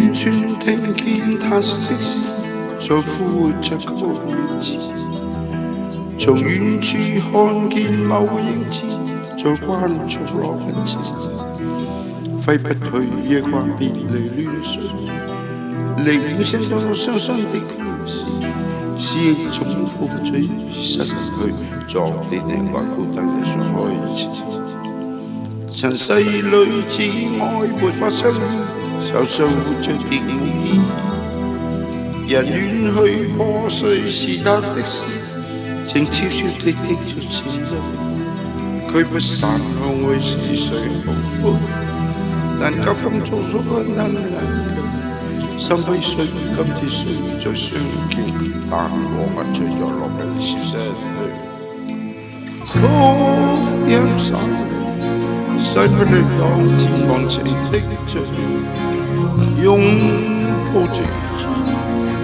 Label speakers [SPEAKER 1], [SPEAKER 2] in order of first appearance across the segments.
[SPEAKER 1] 完全聽見嘆息的事，在呼喚着個名字。從遠處看見某個影子，在關着那份情，揮不退亦或別離亂碎，離遠聲當我傷心的故事，是一種苦醉失去昨天的或孤單的想開始。塵世裏只愛沒法相遇，受傷活着亦無意義。人遠去破碎是他的事，情悄悄滴滴着前路，驅不散向為是誰無悔，但急風中所困難的眼淚，心悲碎，今天誰在相見？但我們隨着落日消失去。陰散洗不去當天忘情的罪，擁抱着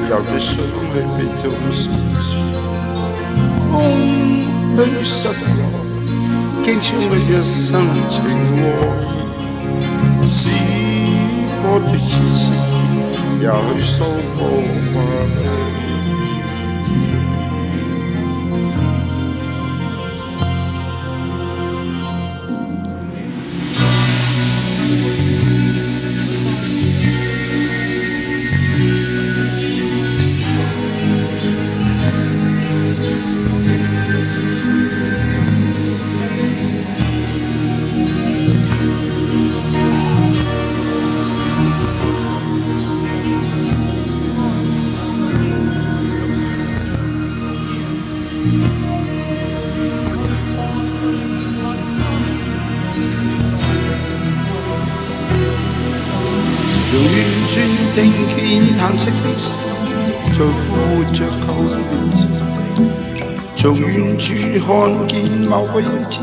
[SPEAKER 1] 由着想去被痛心事，空虛失落，經超過一生情和義，是波的前事，也許收穫華美。從遠處聽見嘆息的事，在呼喚着舊名字。從遠處看見某個影子，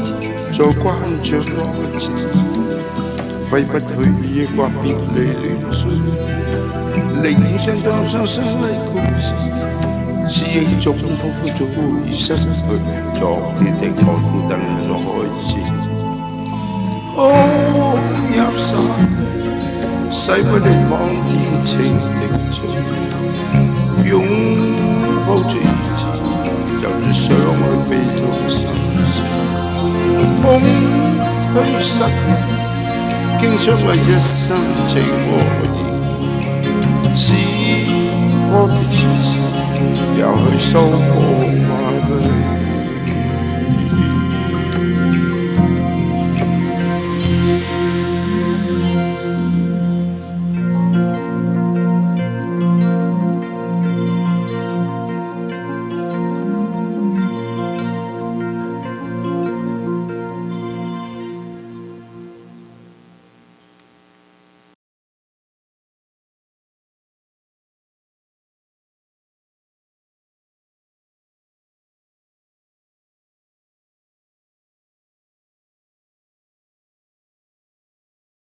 [SPEAKER 1] 在關着那份情，揮不去亦或別離亂碎，離遠相當傷心的故事，是一種彷彿早已失去昨天的愛孤單的開始。入散洗不掉望天情的罪，擁抱着以前，由着想去悲痛心事，空虛失落，經常為一生情和義，是我的前事，也許收穫。